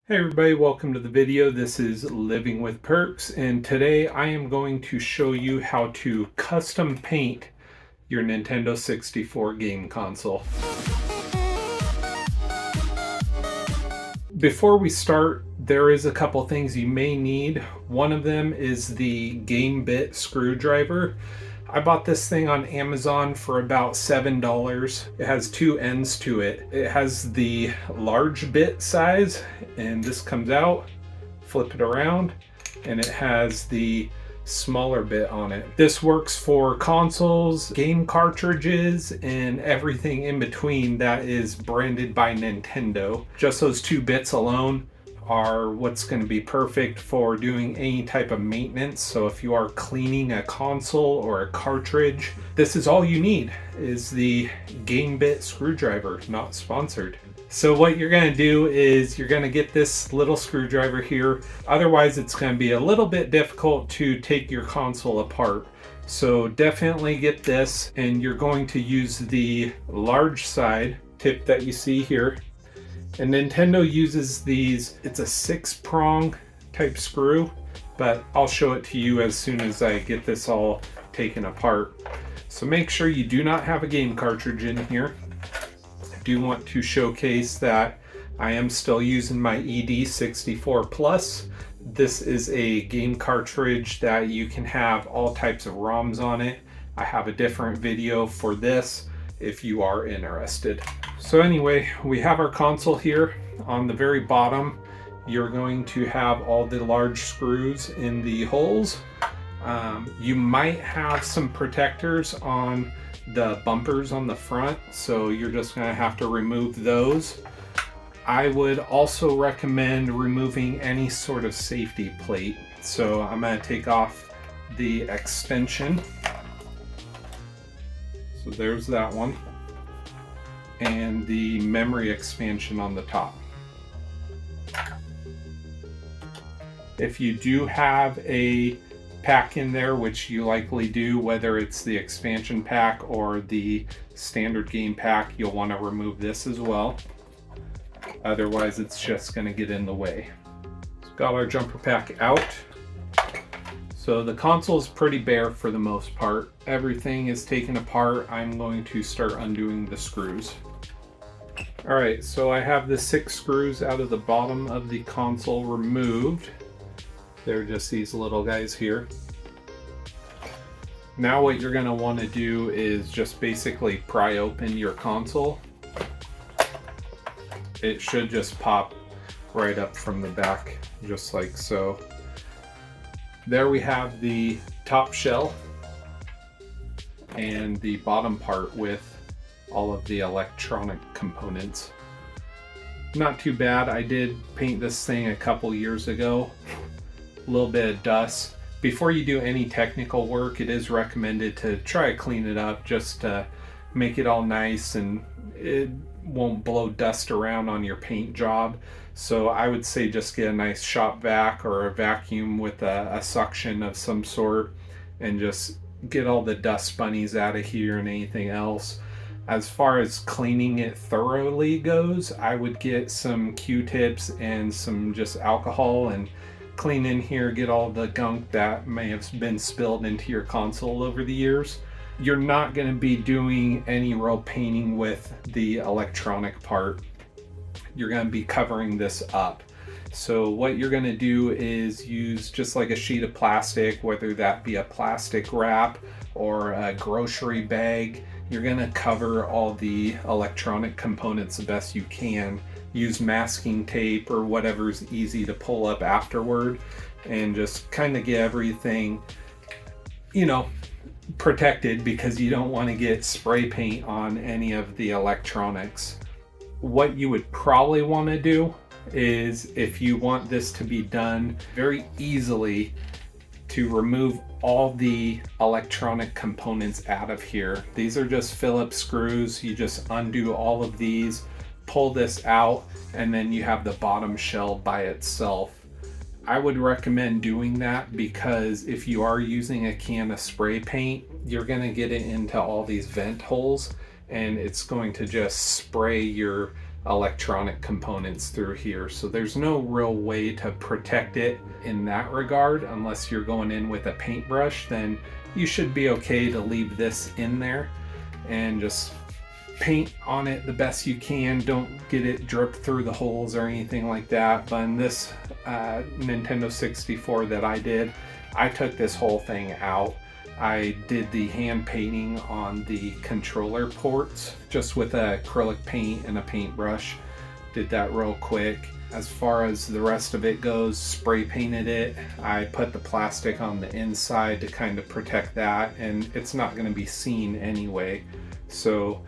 Hey everybody, welcome to the video. This is Living with Perks, and today I am going to show you how to custom paint your Nintendo 64 game console. Before we start, there is a couple things you may need. One of them is the Game Bit screwdriver. I bought this thing on Amazon for about $7. It has two ends to it. It has the large bit size, and this comes out, flip it around, and it has the smaller bit on it. This works for consoles, game cartridges, and everything in between that is branded by Nintendo. Just those two bits alone are what's going to be perfect for doing any type of maintenance. So if you are cleaning a console or a cartridge, this is all you need, is the Game Bit screwdriver. Not sponsored. So what you're going to do is you're going to get this little screwdriver here. Otherwise it's going to be a little bit difficult to take your console apart. So definitely get this, and you're going to use the large side tip that you see here. And Nintendo uses these, it's a 6-prong type screw, but I'll show it to you as soon as I get this all taken apart. So make sure you do not have a game cartridge in here. I do want to showcase that I am still using my ED64 Plus. This is a game cartridge that you can have all types of ROMs on it. I have a different video for this if you are interested. So anyway, we have our console here. On the very bottom, you're going to have all the large screws in the holes. You might have some protectors on the bumpers on the front, so you're just going to have to remove those. I would also recommend removing any sort of safety plate. So I'm going to take off the extension. So there's that one. And the memory expansion on the top. If you do have a pack in there, which you likely do, whether it's the expansion pack or the standard game pack, you'll want to remove this as well. Otherwise it's just going to get in the way. So got our jumper pack out. So the console is pretty bare for the most part. Everything is taken apart. I'm going to start undoing the screws. Alright, so I have the 6 screws out of the bottom of the console removed. They're just these little guys here. Now what you're going to want to do is just basically pry open your console. It should just pop right up from the back, just like so. There we have the top shell and the bottom part with all of the electronic components. Not too bad. I did paint this thing a couple years ago. A little bit of dust. Before you do any technical work, it is recommended to try to clean it up just to make it all nice and it won't blow dust around on your paint job. So I would say just get a nice shop vac or a vacuum with a suction of some sort and just get all the dust bunnies out of here and anything else. As far as cleaning it thoroughly goes, I would get some Q-tips and some just alcohol and clean in here, get all the gunk that may have been spilled into your console over the years. You're not going to be doing any real painting with the electronic part. You're going to be covering this up. So what you're going to do is use just like a sheet of plastic, whether that be a plastic wrap or a grocery bag. You're going to cover all the electronic components the best you can. Use masking tape or whatever's easy to pull up afterward and just kind of get everything, protected, because you don't want to get spray paint on any of the electronics. What you would probably want to do is, if you want this to be done very easily, to remove all the electronic components out of here. These are just Phillips screws. You just undo all of these, pull this out, and then you have the bottom shell by itself. I would recommend doing that because if you are using a can of spray paint, you're going to get it into all these vent holes and it's going to just spray your electronic components through here. So there's no real way to protect it in that regard. Unless you're going in with a paintbrush, then you should be okay to leave this in there and just paint on it the best you can. Don't get it dripped through the holes or anything like that. But in this Nintendo 64 that I did, I took this whole thing out. I did the hand painting on the controller ports just with acrylic paint and a paintbrush. Did that real quick. As far as the rest of it goes, spray painted it. I put the plastic on the inside to kind of protect that, and it's not going to be seen anyway. So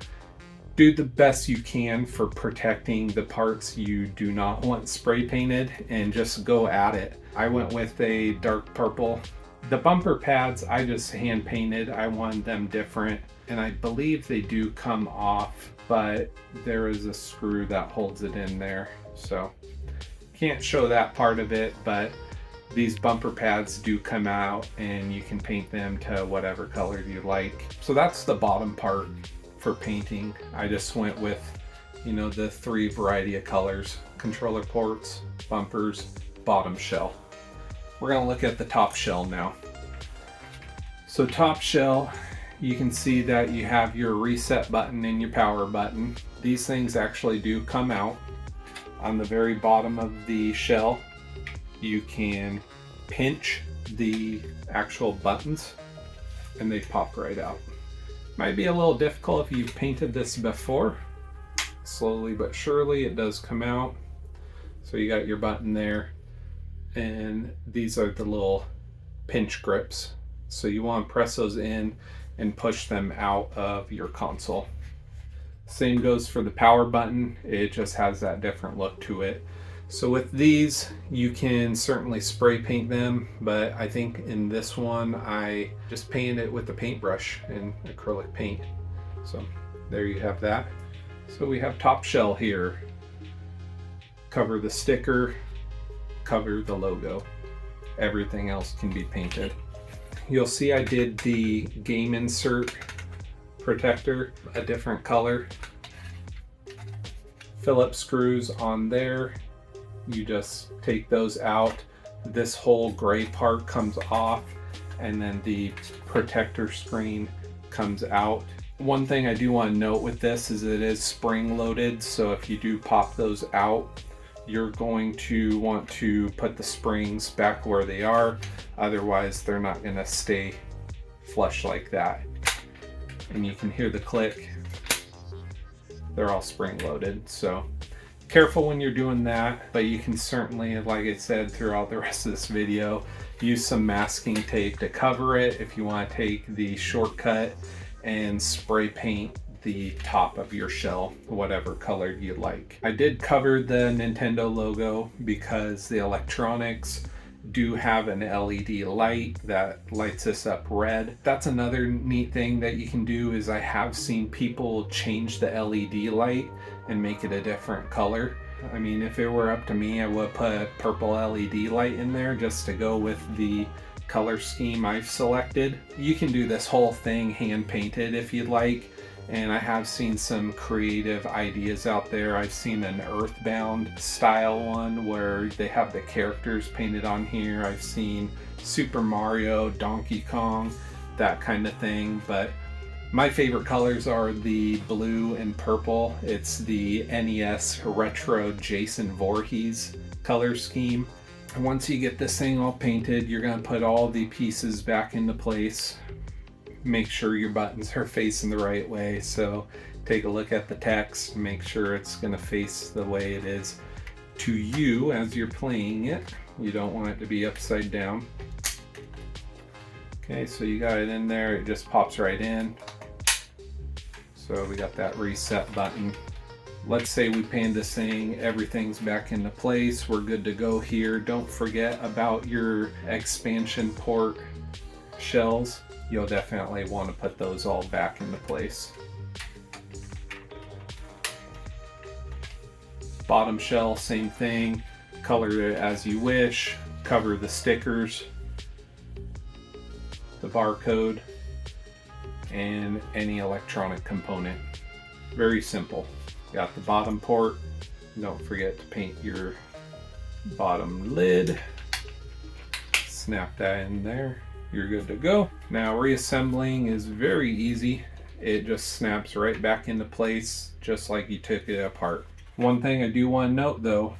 do the best you can for protecting the parts you do not want spray painted, and just go at it. I went with a dark purple. The bumper pads I just hand painted. I wanted them different, and I believe they do come off, but there is a screw that holds it in there, so can't show that part of it. But these bumper pads do come out, and you can paint them to whatever color you like. So that's the bottom part for painting. I just went with, you know, the 3 variety of colors: controller ports, bumpers, bottom shell. We're going to look at the top shell now. So top shell, you can see that you have your reset button and your power button. These things actually do come out. On the very bottom of the shell, you can pinch the actual buttons and they pop right out. Might be a little difficult if you've painted this before. Slowly but surely it does come out. So you got your button there, and these are the little pinch grips. So you want to press those in and push them out of your console. Same goes for the power button. It just has that different look to it. So with these, you can certainly spray paint them, but I think in this one, I just painted it with the paintbrush and acrylic paint. So there you have that. So we have top shell here. Cover the sticker, cover the logo. Everything else can be painted. You'll see I did the game insert protector, a different color. Phillips screws on there. You just take those out. This whole gray part comes off, and then the protector screen comes out. One thing I do want to note with this is it is spring loaded, so if you do pop those out, you're going to want to put the springs back where they are. Otherwise, they're not going to stay flush like that. And you can hear the click. They're all spring loaded, so careful when you're doing that. But you can certainly, like I said throughout the rest of this video, use some masking tape to cover it if you want to take the shortcut and spray paint the top of your shell whatever color you like. I did cover the Nintendo logo because the electronics do have an LED light that lights this up red. That's another neat thing that you can do. Is I have seen people change the LED light and make it a different color. I mean, if it were up to me, I would put a purple LED light in there just to go with the color scheme I've selected. You can do this whole thing hand painted if you'd like, and I have seen some creative ideas out there. I've seen an Earthbound style one where they have the characters painted on here. I've seen Super Mario, Donkey Kong, that kind of thing. But my favorite colors are the blue and purple. It's the NES Retro Jason Voorhees color scheme. And once you get this thing all painted, you're going to put all the pieces back into place. Make sure your buttons are facing the right way. So take a look at the text, make sure it's going to face the way it is to you as you're playing it. You don't want it to be upside down. Okay, so you got it in there, it just pops right in. So we got that reset button. Let's say we paint this thing, everything's back into place, we're good to go here. Don't forget about your expansion port shells. You'll definitely want to put those all back into place. Bottom shell, same thing. Color it as you wish. Cover the stickers, the barcode, and any electronic component. Very simple. Got the bottom port, Don't forget to paint your bottom lid. Snap that in there. You're good to go. Now reassembling is very easy. It just snaps right back into place just like you took it apart. One thing I do want to note though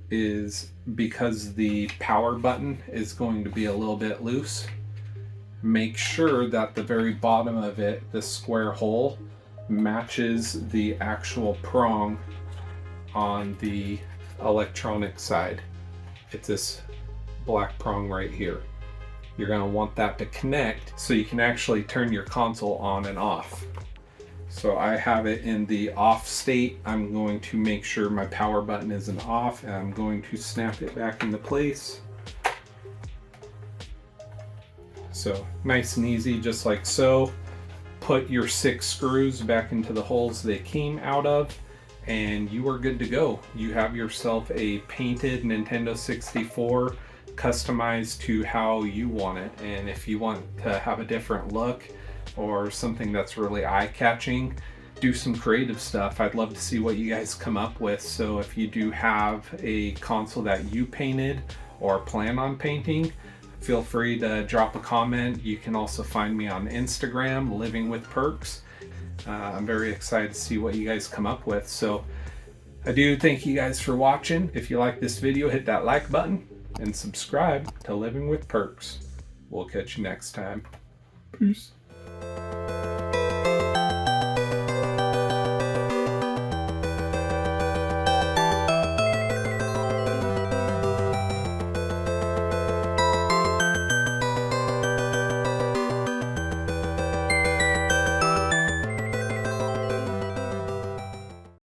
is because the power button is going to be a little bit loose, make sure that the very bottom of it, the square hole, matches the actual prong on the electronic side. It's this black prong right here. You're going to want that to connect so you can actually turn your console on and off. So I have it in the off state. I'm going to make sure my power button isn't off, and I'm going to snap it back into place. So nice and easy, just like so. Put your 6 screws back into the holes they came out of, and you are good to go. You have yourself a painted Nintendo 64, customized to how you want it. And if you want to have a different look or something that's really eye-catching, do some creative stuff. I'd love to see what you guys come up with. So if you do have a console that you painted or plan on painting, feel free to drop a comment. You can also find me on Instagram, Living with Perks. I'm very excited to see what you guys come up with. So I do thank you guys for watching. If you like this video, hit that like button and subscribe to Living with Perks. We'll catch you next time. Peace.